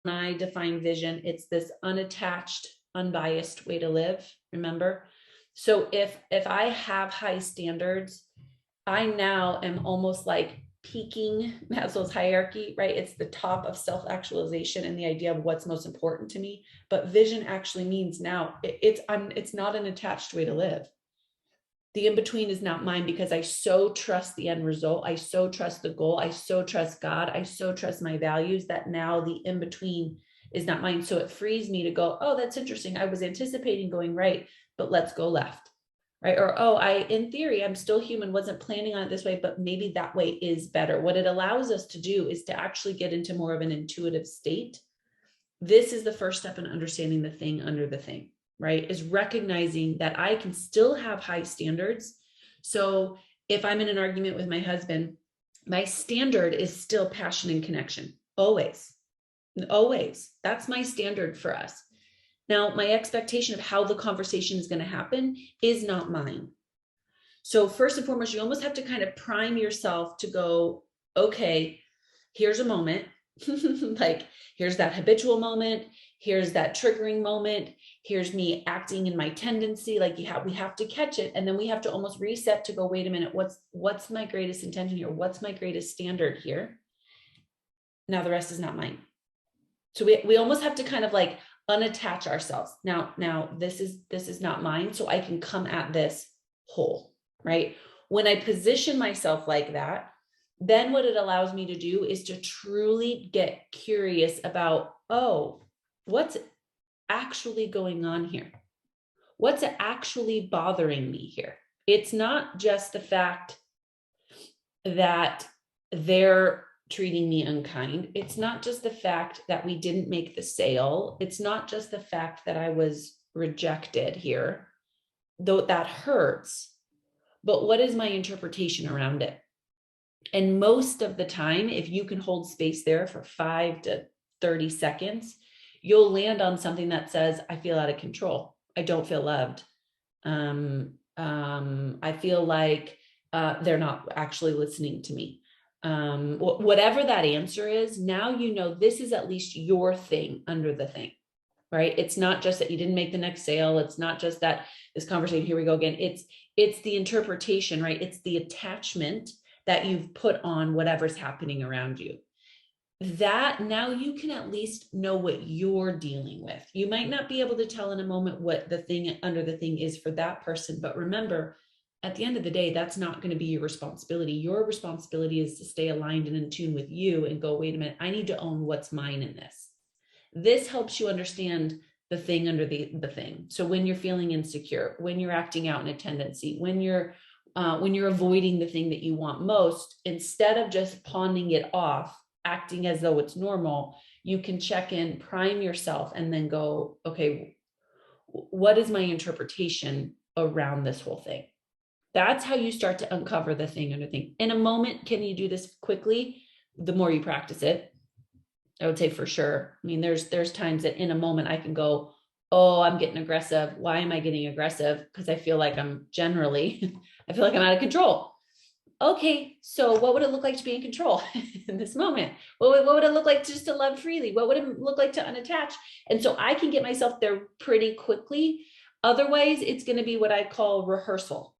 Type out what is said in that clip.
I define vision, it's this unattached, unbiased way to live, remember? So if I have high standards, I now am almost like peaking Maslow's hierarchy, right? It's the top of self-actualization and the idea of what's most important to me. But vision actually means now it's not an attached way to live. The in-between is not mine because I so trust the end result. I so trust the goal. I so trust God. I so trust my values that now the in-between is not mine. So it frees me to go, oh, that's interesting. I was anticipating going right, but let's go left. Right. Or, oh, in theory, I'm still human, wasn't planning on it this way, but maybe that way is better. What it allows us to do is to actually get into more of an intuitive state. This is the first step in understanding the thing under the thing, right? Is recognizing that I can still have high standards. So if I'm in an argument with my husband, my standard is still passion and connection. Always, always. That's my standard for us. Now, my expectation of how the conversation is going to happen is not mine. So first and foremost, you almost have to kind of prime yourself to go, okay, here's a moment. Like, here's that habitual moment. Here's that triggering moment. Here's me acting in my tendency. Like we have to catch it. And then we have to almost reset to go, wait a minute, what's my greatest intention here? What's my greatest standard here? Now the rest is not mine. So we almost have to kind of like unattach ourselves. Now this is not mine. So I can come at this whole, right? When I position myself like that, then what it allows me to do is to truly get curious about, oh, what's actually going on here? What's actually bothering me here? It's not just the fact that they're treating me unkind. It's not just the fact that we didn't make the sale. It's not just the fact that I was rejected here, though that hurts. But what is my interpretation around it? And most of the time, if you can hold space there for 5 to 30 seconds, you'll land on something that says, I feel out of control. I don't feel loved. I feel like they're not actually listening to me. Whatever that answer is, now you know this is at least your thing under the thing, right? It's not just that you didn't make the next sale. It's not just that this conversation, here we go again. It's the interpretation, right? It's the attachment that you've put on whatever's happening around you. That now you can at least know what you're dealing with. You might not be able to tell in a moment what the thing under the thing is for that person, but remember, at the end of the day, that's not going to be your responsibility. Your responsibility is to stay aligned and in tune with you and go, wait a minute, I need to own what's mine in this. This helps you understand the thing under the thing. So when you're feeling insecure, when you're acting out in a tendency, when you're avoiding the thing that you want most, instead of just pawning it off, acting as though it's normal, you can check in, prime yourself, and then go, okay, what is my interpretation around this whole thing? That's how you start to uncover the thing under thing. In a moment, can you do this quickly? The more you practice it, I would say for sure. I mean, there's times that in a moment I can go, oh, I'm getting aggressive. Why am I getting aggressive? Because I feel like I'm out of control. Okay, so what would it look like to be in control in this moment? What would it look like just to love freely? What would it look like to unattach? And so I can get myself there pretty quickly. Otherwise, it's going to be what I call rehearsal.